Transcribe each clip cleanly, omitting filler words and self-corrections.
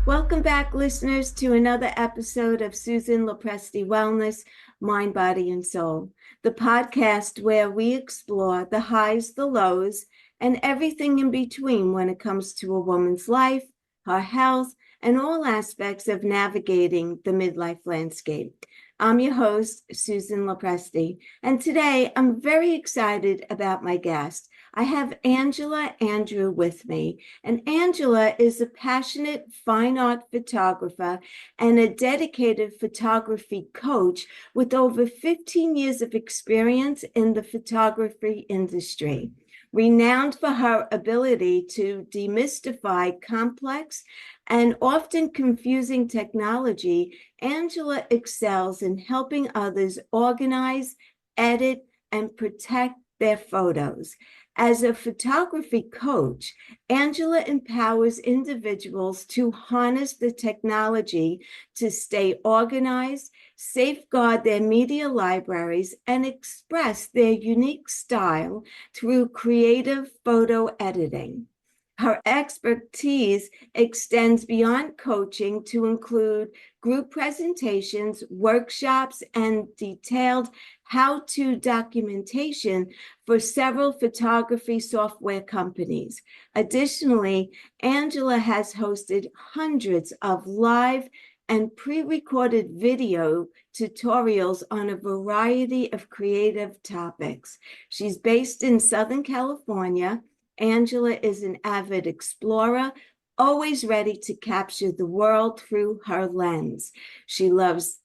Welcome back, listeners, to another episode of Susan Lopresti Wellness, Mind, Body, and Soul, the podcast where we explore the highs, the lows, and everything in between when it comes to a woman's life, her health, and all aspects of navigating the midlife landscape. I'm your host, Susan Lopresti, and today I'm very excited about my guest. I have Andrieux with me, and Angela is a passionate fine art photographer and a dedicated photography coach with over 15 years of experience in the photography industry. Renowned for her ability to demystify complex and often confusing technology, Angela excels in helping others organize, edit, and protect their photos. As a photography coach, Angela empowers individuals to harness the technology to stay organized, safeguard their media libraries, and express their unique style through creative photo editing. Her expertise extends beyond coaching to include group presentations, workshops, and detailed how-to documentation for several photography software companies. Additionally, Angela has hosted hundreds of live and pre-recorded video tutorials on a variety of creative topics. She's based in Southern California. Angela is an avid explorer, always ready to capture the world through her lens. She loves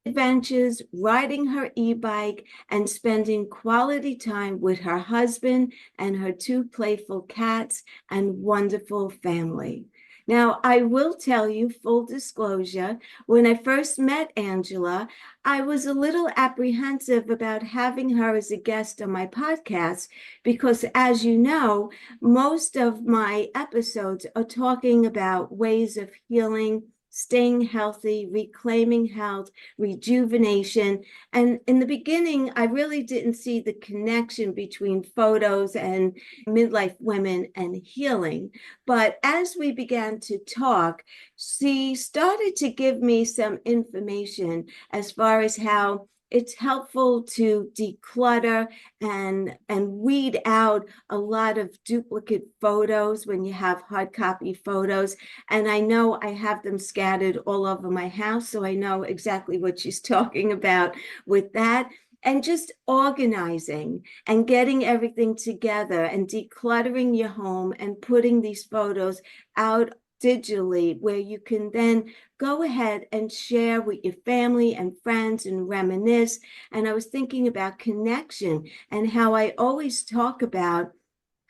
adventures, riding her e-bike, and spending quality time with her husband and her two playful cats and wonderful family. Now, I will tell you, full disclosure, when I first met Angela, I was a little apprehensive about having her as a guest on my podcast because, as you know, most of my episodes are talking about ways of healing, staying healthy, reclaiming health, rejuvenation. And in the beginning, I really didn't see the connection between photos and midlife women and healing. But as we began to talk, she started to give me some information as far as how it's helpful to declutter and weed out a lot of duplicate photos when you have hard copy photos. And I know I have them scattered all over my house, so I know exactly what she's talking about with that. And just organizing and getting everything together and decluttering your home and putting these photos out digitally where you can then go ahead and share with your family and friends and reminisce. And I was thinking about connection and how I always talk about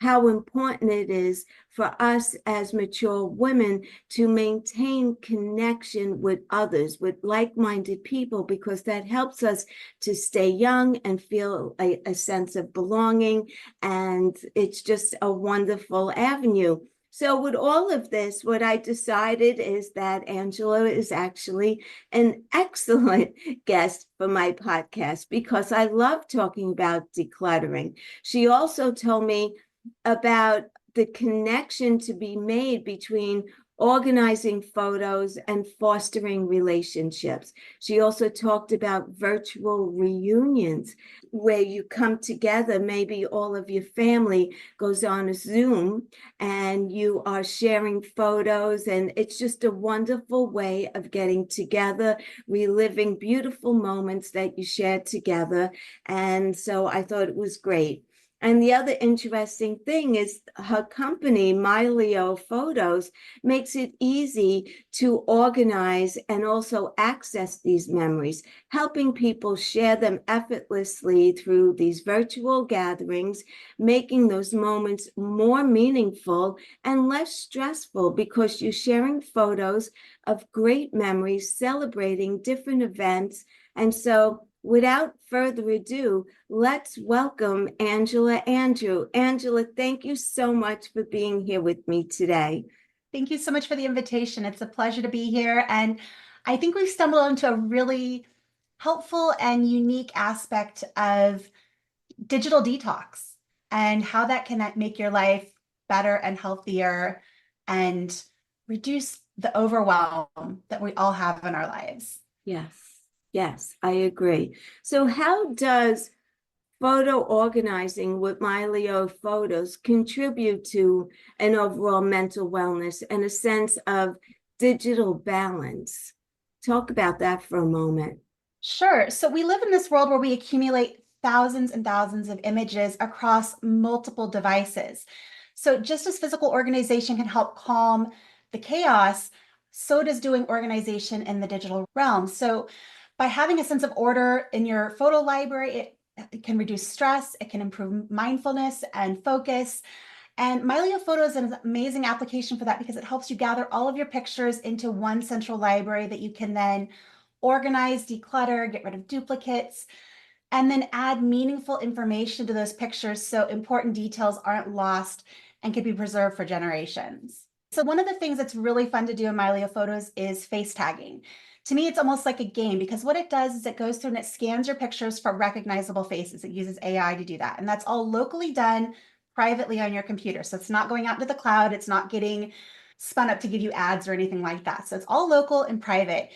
how important it is for us as mature women to maintain connection with others, with like-minded people, because that helps us to stay young and feel a sense of belonging. And it's just a wonderful avenue. So with all of this, what I decided is that Angela is actually an excellent guest for my podcast because I love talking about decluttering. She also told me about the connection to be made between organizing photos and fostering relationships. She also talked about virtual reunions where you come together, maybe all of your family goes on a Zoom and you are sharing photos, and it's just a wonderful way of getting together, reliving beautiful moments that you shared together. And so I thought it was great. And the other interesting thing is her company, My Leo Photos, makes it easy to organize and also access these memories, helping people share them effortlessly through these virtual gatherings, making those moments more meaningful and less stressful because you're sharing photos of great memories, celebrating different events. And so without further ado, let's welcome Angela Andrieux. Angela, thank you so much for being here with me today. Thank you so much for the invitation. It's a pleasure to be here. And I think we've stumbled into a really helpful and unique aspect of digital detox and how that can make your life better and healthier and reduce the overwhelm that we all have in our lives. Yes, yes, I agree. So how does photo organizing with Mylio photos contribute to an overall mental wellness and a sense of digital balance? Talk about that for a moment. Sure. So we live in this world where we accumulate thousands and thousands of images across multiple devices. So just as physical organization can help calm the chaos, so does doing organization in the digital realm. So by having a sense of order in your photo library, it can reduce stress, it can improve mindfulness and focus. And Mylio Photo is an amazing application for that because it helps you gather all of your pictures into one central library that you can then organize, declutter, get rid of duplicates, and then add meaningful information to those pictures so important details aren't lost and can be preserved for generations. So one of the things that's really fun to do in Mylio Photos is face tagging. To me, it's almost like a game because what it does is it goes through and it scans your pictures for recognizable faces. It uses AI to do that. And that's all locally done privately on your computer. So it's not going out to the cloud. It's not getting spun up to give you ads or anything like that. So it's all local and private.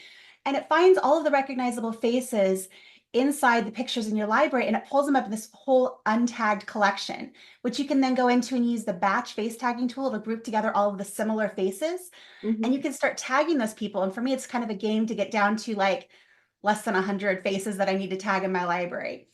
And it finds all of the recognizable faces inside the pictures in your library and it pulls them up in this whole untagged collection, which you can then go into and use the batch face tagging tool to group together all of the similar faces. And you can start tagging those people. And for me, it's kind of a game to get down to like less than 100 faces that I need to tag in my library.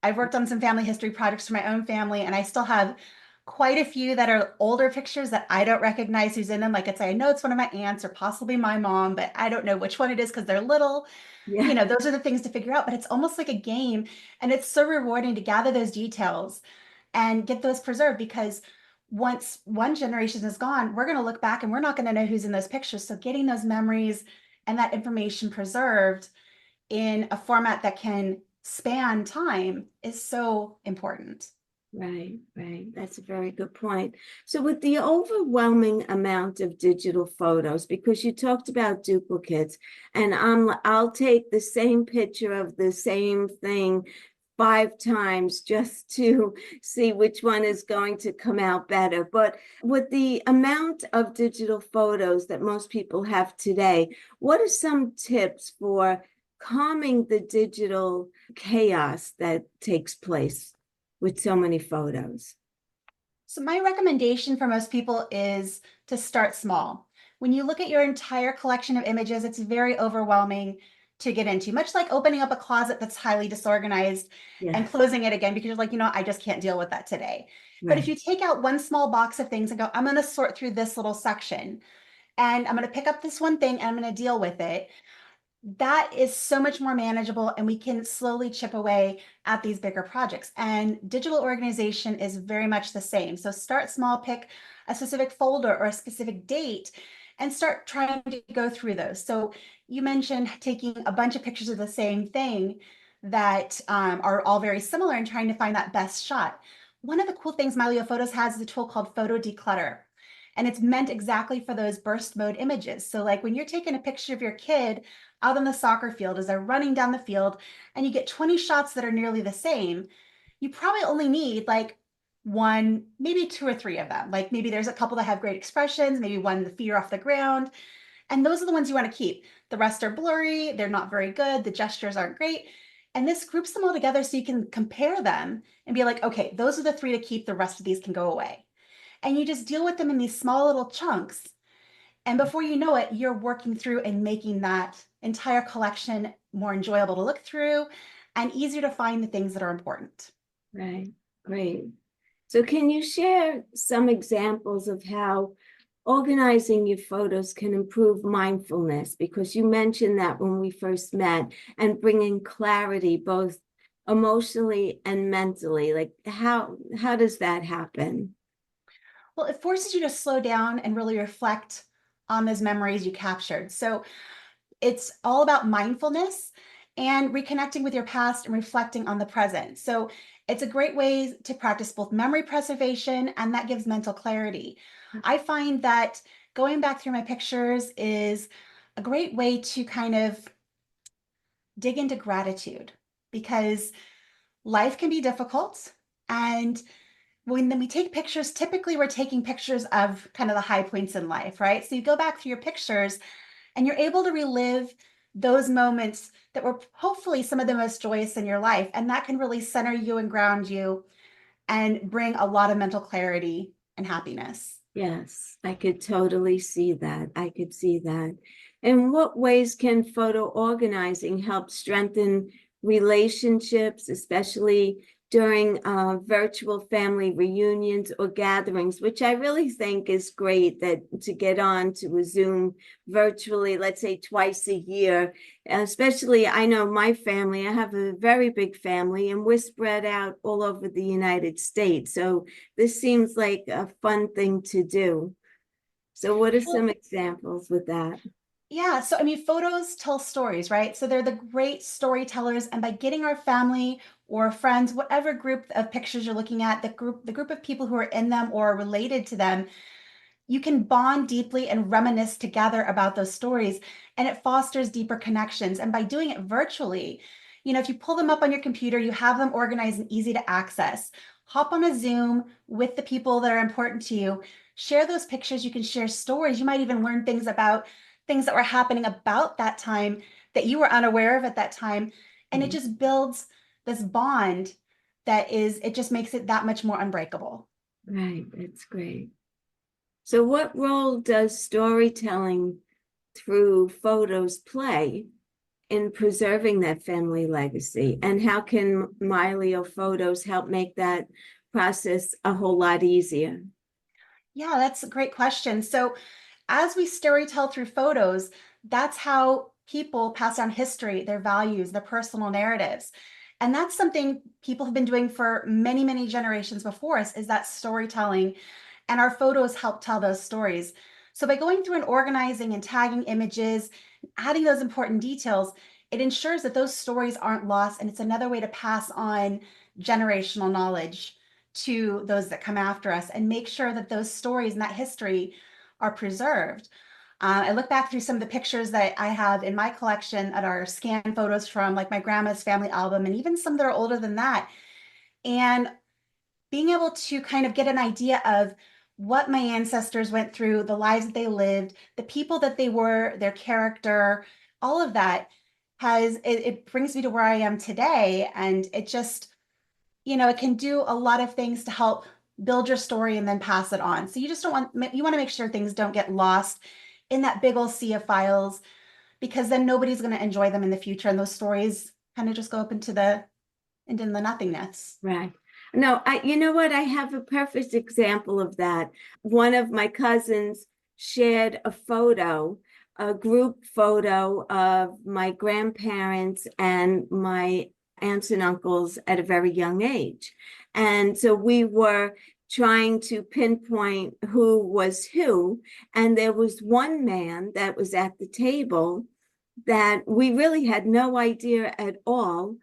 I've worked on some family history projects for my own family, and I still have quite a few that are older pictures that I don't recognize who's in them. Like I know it's one of my aunts or possibly my mom, but I don't know which one it is because they're little. Yeah, Those are the things to figure out, but it's almost like a game. And it's so rewarding to gather those details and get those preserved because once one generation is gone, we're going to look back and we're not going to know who's in those pictures. So getting those memories and that information preserved in a format that can span time is so important. right, right. That's a very good point. So with the overwhelming amount of digital photos, because you talked about duplicates, and I'll take the same picture of the same thing 5 times just to see which one is going to come out better. But with the amount of digital photos that most people have today, what are some tips for calming the digital chaos that takes place with so many photos? So my recommendation for most people is to start small. When you look at your entire collection of images, it's very overwhelming to get into, much like opening up a closet that's highly disorganized and Yes, closing it again because you're like, I just can't deal with that today. But if right, you take out one small box of things and go, I'm going to sort through this little section and I'm going to pick up this one thing and I'm going to deal with it, that is so much more manageable and we can slowly chip away at these bigger projects. And digital organization is very much the same. So start small, pick a specific folder or a specific date and start trying to go through those. So you mentioned taking a bunch of pictures of the same thing that are all very similar and trying to find that best shot. One of the cool things Mylio Photos has is a tool called Photo Declutter. And it's meant exactly for those burst mode images. So like when you're taking a picture of your kid out on the soccer field as they're running down the field and you get 20 shots that are nearly the same, you probably only need like one, maybe two or three of them. Like maybe there's a couple that have great expressions, maybe one the feet are off the ground. And those are the ones you want to keep. The rest are blurry, they're not very good, the gestures aren't great. And this groups them all together so you can compare them and be like, okay, those are the three to keep, the rest of these can go away. And you just deal with them in these small little chunks. And before you know it, you're working through and making that entire collection more enjoyable to look through and easier to find the things that are important. right, great. So can you share some examples of how organizing your photos can improve mindfulness? Because you mentioned that when we first met, and bringing clarity both emotionally and mentally. Like how does that happen? Well, it forces you to slow down and really reflect on those memories you captured. So it's all about mindfulness and reconnecting with your past and reflecting on the present. So it's a great way to practice both memory preservation and that gives mental clarity. I find that going back through my pictures is a great way to kind of dig into gratitude because life can be difficult and when we take pictures, typically we're taking pictures of kind of the high points in life, right? So you go back through your pictures and you're able to relive those moments that were hopefully some of the most joyous in your life. And that can really center you and ground you and bring a lot of mental clarity and happiness. Yes, I could totally see that. I could see that. In what ways can photo organizing help strengthen relationships, especially during virtual family reunions or gatherings, which I really think is great that to get on to a Zoom virtually, let's say twice a year. Especially, I know my family, I have a very big family and we're spread out all over the United States. So this seems like a fun thing to do. So what are some Well, examples with that? yeah, so I mean, photos tell stories, right? So they're the great storytellers, and by getting our family or friends, whatever group of pictures you're looking at, the group of people who are in them or are related to them, you can bond deeply and reminisce together about those stories, and it fosters deeper connections. And by doing it virtually, if you pull them up on your computer, you have them organized and easy to access. Hop on a Zoom with the people that are important to you. Share those pictures. You can share stories. You might even learn things about things that were happening about that time that you were unaware of at that time. And it Mhm. just builds this bond it just makes it that much more unbreakable. Right, that's great. So what role does storytelling through photos play in preserving that family legacy? And how can Miley photos help make that process a whole lot easier? Yeah, that's a great question. So, as we storytell through photos, that's how people pass down history, their values, their personal narratives. And that's something people have been doing for many, many generations before us is that storytelling. And our photos help tell those stories. So by going through and organizing and tagging images, adding those important details, it ensures that those stories aren't lost. And it's another way to pass on generational knowledge to those that come after us and make sure that those stories and that history are preserved. I look back through some of the pictures that I have in my collection that are scanned photos from like my grandma's family album and even some that are older than that. And being able to kind of get an idea of what my ancestors went through, the lives that they lived, the people that they were, their character, all of that it brings me to where I am today. And it just, it can do a lot of things to help build your story and then pass it on. So you just don't want, you want to make sure things don't get lost in that big old sea of files because then nobody's going to enjoy them in the future. And those stories kind of just go up into the nothingness. Right. No, you know what? I have a perfect example of that. One of my cousins shared a photo, a group photo of my grandparents and my aunts and uncles at a very young age. And so we were trying to pinpoint who was who. And there was one man that was at the table that we really had no idea at all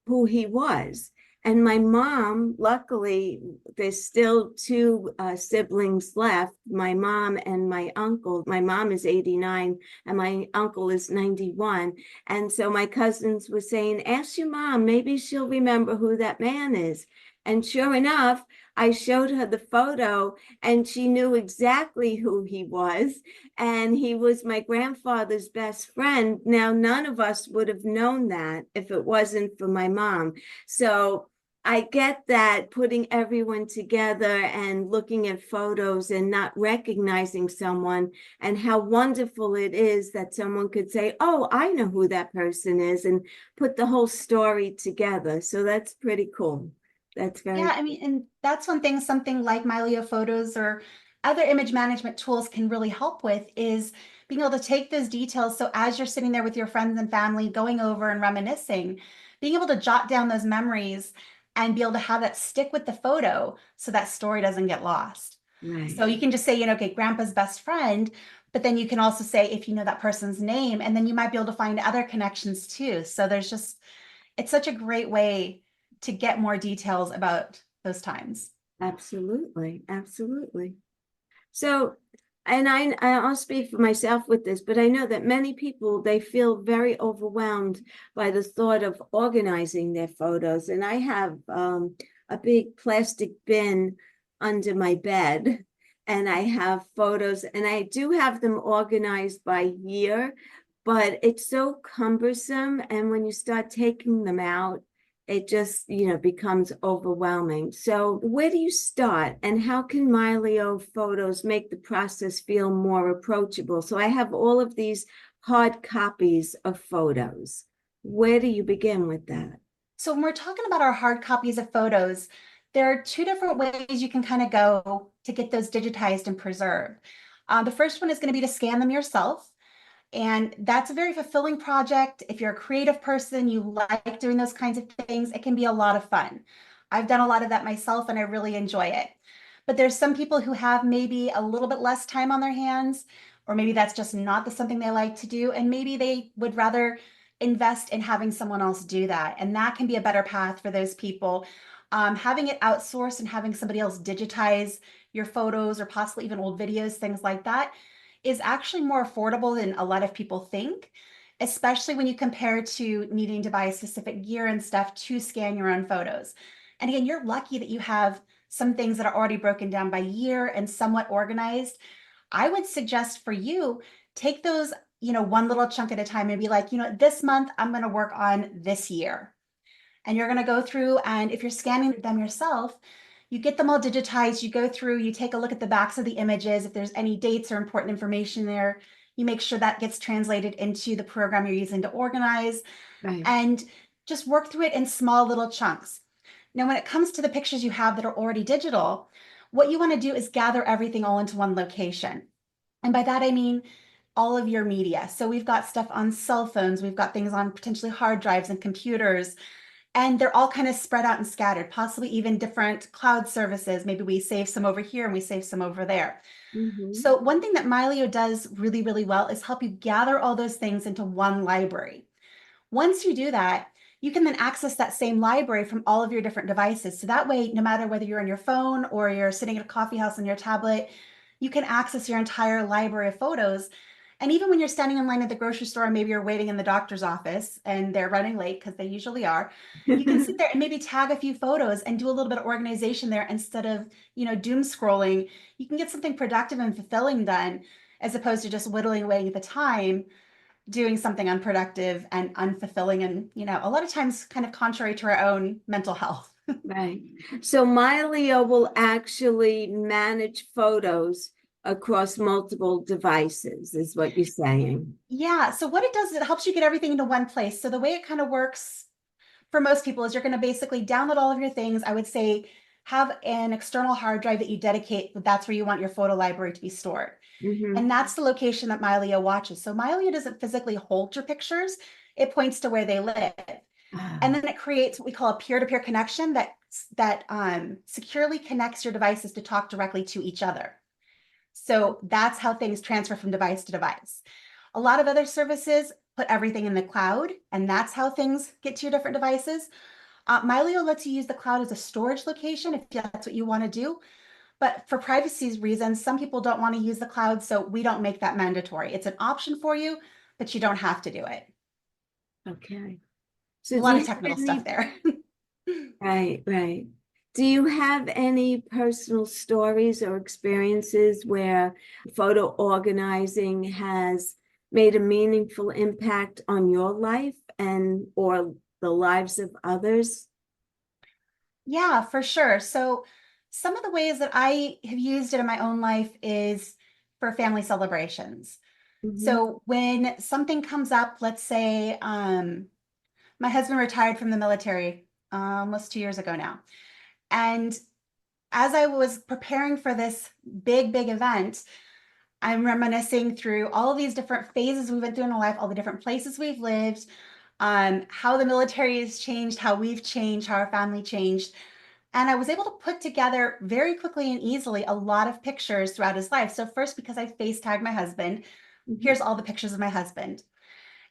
who he was. And my mom, luckily, there's still two siblings left, my mom and my uncle. My mom is 89 and my uncle is 91. And so my cousins were saying, ask your mom, maybe she'll remember who that man is. And sure enough, I showed her the photo and she knew exactly who he was. And he was my grandfather's best friend. Now, none of us would have known that if it wasn't for my mom. So I get that putting everyone together and looking at photos and not recognizing someone, and how wonderful it is that someone could say, oh, I know who that person is, and put the whole story together. So that's pretty cool. That's Yeah, very I cool. mean, and that's one thing something like Mylio Photos or other image management tools can really help with is being able to take those details. So as you're sitting there with your friends and family going over and reminiscing, being able to jot down those memories and be able to have that stick with the photo so that story doesn't get lost. Right. So you can just say, okay, grandpa's best friend, but then you can also say if you know that person's name, and then you might be able to find other connections too. So it's such a great way to get more details about those times. Absolutely. Absolutely. So, and I'll speak for myself with this, but I know that many people, they feel very overwhelmed by the thought of organizing their photos. And I have a big plastic bin under my bed, and I have photos, and I do have them organized by year, but it's so cumbersome. And when you start taking them out, it just, becomes overwhelming. So where do you start, and how can Milio photos make the process feel more approachable? So I have all of these hard copies of photos. Where do you begin with that? So when we're talking about our hard copies of photos, there are two different ways you can kind of go to get those digitized and preserved. The first one is going to be to scan them yourself. And that's a very fulfilling project. If you're a creative person, you like doing those kinds of things, it can be a lot of fun. I've done a lot of that myself and I really enjoy it. But there's some people who have maybe a little bit less time on their hands, or maybe that's just not something they like to do. And maybe they would rather invest in having someone else do that. And that can be a better path for those people. Having it outsourced and having somebody else digitize your photos or possibly even old videos, things like that, is actually more affordable than a lot of people think, especially when you compare to needing to buy specific gear and stuff to scan your own photos. And again, you're lucky that you have some things that are already broken down by year and somewhat organized. I would suggest for you, take those, one little chunk at a time and be like, this month I'm going to work on this year. And you're going to go through, and if you're scanning them yourself, you get them all digitized, you go through, you take a look at the backs of the images. If there's any dates or important information there, you make sure that gets translated into the program you're using to organize, Right. and just work through it in small little chunks. Now, when it comes to the pictures you have that are already digital, what you want to do is gather everything all into one location. And by that, I mean all of your media. So we've got stuff on cell phones, we've got things on potentially hard drives and computers, and they're all kind of spread out and scattered, possibly even different cloud services. Maybe we save some over here and we save some over there. Mm-hmm. So one thing that Milio does really, really well is help you gather all those things into one library. Once you do that, you can then access that same library from all of your different devices. So that way, no matter whether you're on your phone or you're sitting at a coffee house on your tablet, you can access your entire library of photos. And even when you're standing in line at the grocery store, maybe you're waiting in the doctor's office and they're running late, because they usually are, you can sit there and maybe tag a few photos and do a little bit of organization there instead of, doom scrolling. You can get something productive and fulfilling done, as opposed to just whittling away the time doing something unproductive and unfulfilling, and a lot of times kind of contrary to our own mental health. Right. So Milio will actually manage photos across multiple devices, is what you're saying. Yeah, so what it does is it helps you get everything into one place. So the way it kind of works for most people is you're going to basically download all of your things. I would say have an external hard drive that you dedicate, that's where you want your photo library to be stored. Mm-hmm. And that's the location that Milio watches. So Milio doesn't physically hold your pictures, it points to where they live. And then it creates what we call a peer-to-peer connection that securely connects your devices to talk directly to each other. So that's how things transfer from device to device. A lot of other services put everything in the cloud, and that's how things get to your different devices. Milio lets you use the cloud as a storage location if that's what you want to do. But for privacy reasons, some people don't want to use the cloud, so we don't make that mandatory. It's an option for you, but you don't have to do it. Okay. A So do lot you of have technical any, stuff there. right, right. Do you have any personal stories or experiences where photo organizing has made a meaningful impact on your life and or the lives of others? Yeah, for sure. So some of the ways that I have used it in my own life is for family celebrations. Mm-hmm. So when something comes up, let's say my husband retired from the military almost 2 years ago now. And as I was preparing for this big, big event, I'm reminiscing through all of these different phases we went through in our life, all the different places we've lived, how the military has changed, how we've changed, how our family changed. And I was able to put together very quickly and easily a lot of pictures throughout his life. So first, because I face tagged my husband, Mm-hmm. here's all the pictures of my husband.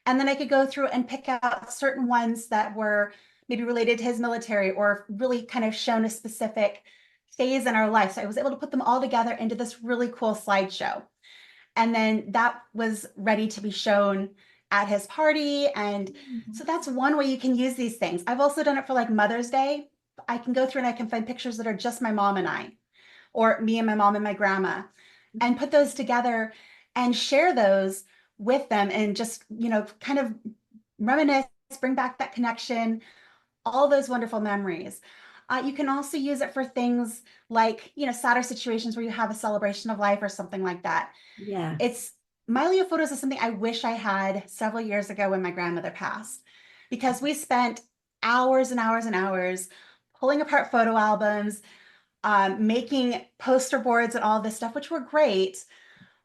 And then I could go through and pick out certain ones that were maybe related to his military or really kind of shown a specific phase in our life. So I was able to put them all together into this really cool slideshow. And then that was ready to be shown at his party. And so that's one way you can use these things. I've also done it for like Mother's Day. I can go through and I can find pictures that are just my mom and I, or me and my mom and my grandma, and put those together and share those with them and just, kind of reminisce, bring back that connection, all those wonderful memories. You can also use it for things like, sadder situations where you have a celebration of life or something like that. Yes. It's My Leo photos is something I wish I had several years ago when my grandmother passed, because we spent hours and hours and hours pulling apart photo albums, making poster boards and all this stuff, which were great,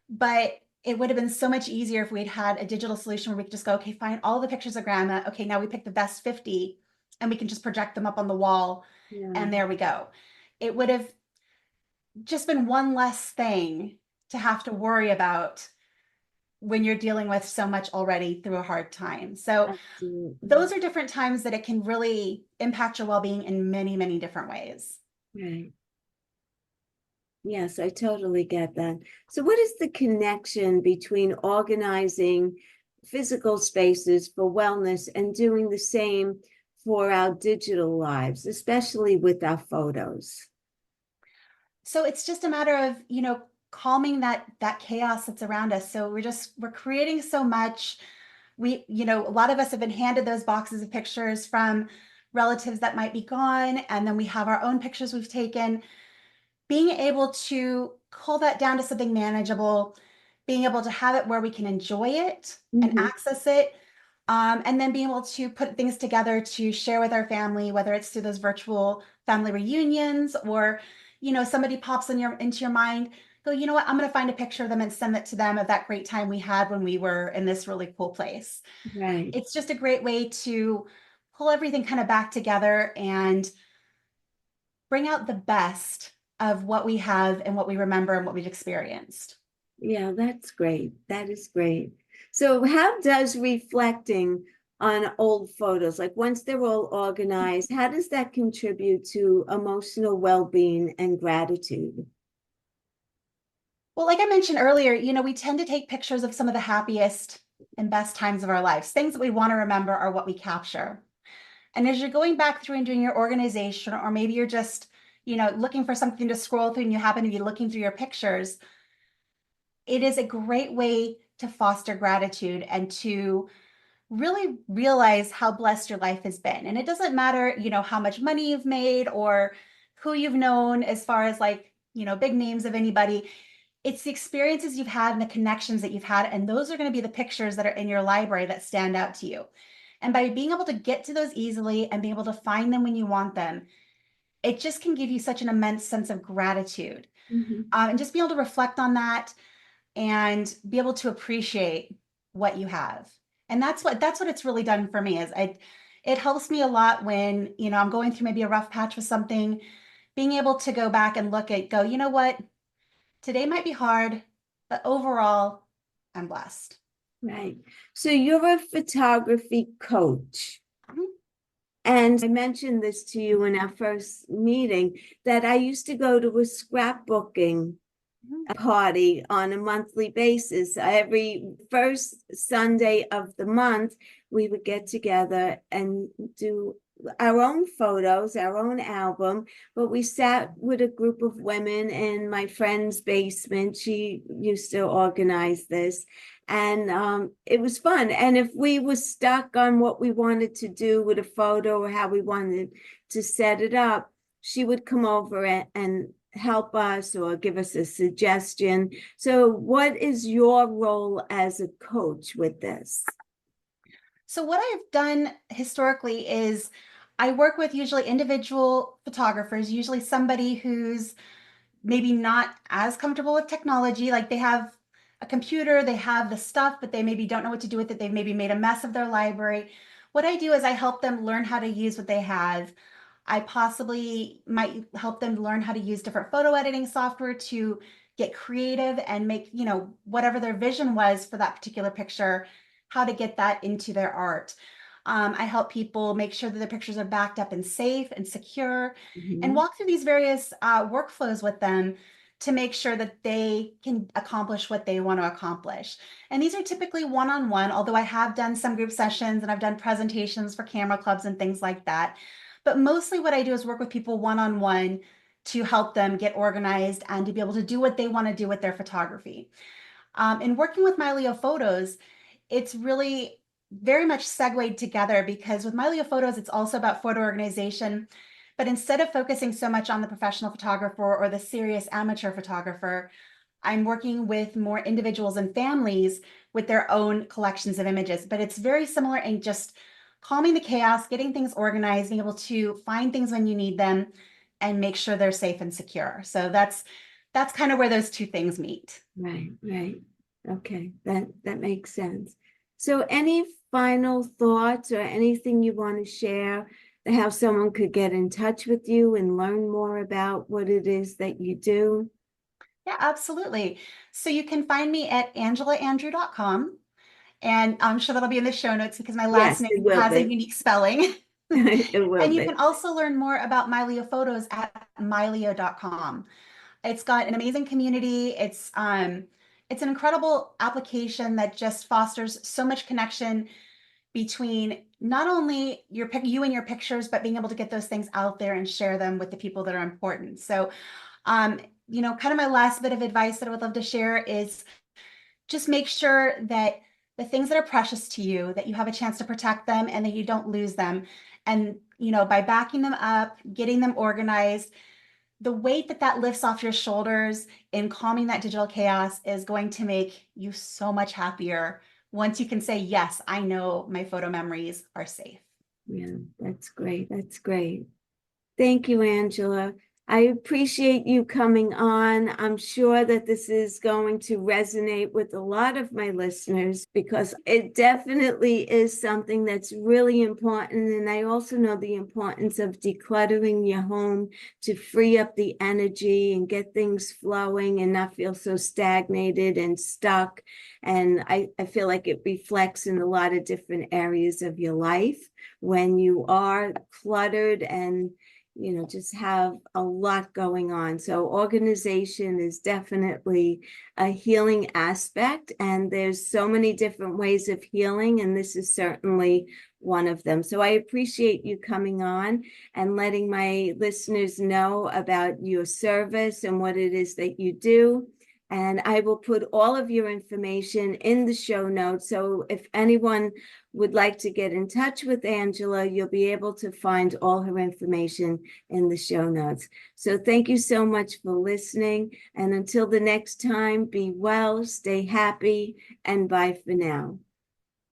but it would have been so much easier if we'd had a digital solution where we could just go, okay, find all the pictures of grandma. Okay, now we pick the best 50 and we can just project them up on the wall, Yeah. and there we go. It would have just been one less thing to have to worry about when you're dealing with so much already through a hard time. So Absolutely. those are different times that it can really impact your well-being in many, many different ways. Right. Yes, I totally get that. So, what is the connection between organizing physical spaces for wellness and doing the same for our digital lives, especially with our photos? So it's just a matter of, calming that chaos that's around us. So we're creating so much. A lot of us have been handed those boxes of pictures from relatives that might be gone, and then we have our own pictures we've taken. Being able to cull that down to something manageable, being able to have it where we can enjoy it and Hmm. access it, and then being able to put things together to share with our family, whether it's through those virtual family reunions, or somebody pops into your mind, go, you know what, I'm going to find a picture of them and send it to them of that great time we had when we were in this really cool place. Right. It's just a great way to pull everything kind of back together and bring out the best of what we have and what we remember and what we've experienced. Yeah, that's great. That is great. So, how does reflecting on old photos, like once they're all organized, how does that contribute to emotional well-being and gratitude? Well, like I mentioned earlier, we tend to take pictures of some of the happiest and best times of our lives. Things that we want to remember are what we capture. And as you're going back through and doing your organization, or maybe you're just, looking for something to scroll through and you happen to be looking through your pictures, it is a great way to foster gratitude and to really realize how blessed your life has been. And it doesn't matter, how much money you've made or who you've known as far as like, big names of anybody. It's the experiences you've had and the connections that you've had. And those are going to be the pictures that are in your library that stand out to you. And by being able to get to those easily and being able to find them when you want them, it just can give you such an immense sense of gratitude. Mhm. And just be able to reflect on that and be able to appreciate what you have. And that's what it's really done for me. It helps me a lot when, I'm going through maybe a rough patch with something, being able to go back and go, you know what? Today might be hard, but overall, I'm blessed. Right. So you're a photography coach. Mhm, And I mentioned this to you in our first meeting that I used to go to a scrapbooking mhm. party on a monthly basis. Every first Sunday of the month, we would get together and do our own photos, our own album. But we sat with a group of women in my friend's basement. She used to organize this. And it was fun. And if we were stuck on what we wanted to do with a photo or how we wanted to set it up, she would come over and help us or give us a suggestion. So, what is your role as a coach with this? So what I've done historically is I work with usually individual photographers, usually somebody who's maybe not as comfortable with technology. Like they have a computer, they have the stuff, but they maybe don't know what to do with it. They've maybe made a mess of their library. What I do is I help them learn how to use what they have. I possibly might help them learn how to use different photo editing software to get creative and make, whatever their vision was for that particular picture, how to get that into their art. I help people make sure that their pictures are backed up and safe and secure, and Mhm. walk through these various workflows with them to make sure that they can accomplish what they want to accomplish. And these are typically one-on-one, although I have done some group sessions and I've done presentations for camera clubs and things like that. But mostly what I do is work with people one-on-one to help them get organized and to be able to do what they want to do with their photography. In working with Myleo Photos, it's really very much segued together because with Myleo Photos, it's also about photo organization. But instead of focusing so much on the professional photographer or the serious amateur photographer, I'm working with more individuals and families with their own collections of images. But it's very similar in just calming the chaos, getting things organized, being able to find things when you need them, and make sure they're safe and secure. So that's kind of where those two things meet. Right, right. Okay, that makes sense. So any final thoughts or anything you want to share, how someone could get in touch with you and learn more about what it is that you do? Yeah, absolutely. So you can find me at angelaandrew.com. And I'm sure that'll be in the show notes because my last Yes, it name will has a be. unique spelling. It will And you be. can also learn more about Myleo Photos at myleo.com. It's got an amazing community. It's an incredible application that just fosters so much connection between not only you and your pictures, but being able to get those things out there and share them with the people that are important. So, um, kind of my last bit of advice that I would love to share is just make sure that the things that are precious to you, that you have a chance to protect them and that you don't lose them. And, by backing them up, getting them organized, the weight that lifts off your shoulders in calming that digital chaos is going to make you so much happier once you can say, yes, I know my photo memories are safe. Yeah, that's great. That's great. Thank you, Angela. I appreciate you coming on. I'm sure that this is going to resonate with a lot of my listeners because it definitely is something that's really important. And I also know the importance of decluttering your home to free up the energy and get things flowing and not feel so stagnated and stuck. And I feel like it reflects in a lot of different areas of your life when you are cluttered and just have a lot going on. So organization is definitely a healing aspect, and there's so many different ways of healing, and this is certainly one of them. So I appreciate you coming on and letting my listeners know about your service and what it is that you do. And I will put all of your information in the show notes. So if anyone would like to get in touch with Angela, you'll be able to find all her information in the show notes. So thank you so much for listening. And until the next time, be well, stay happy, and bye for now.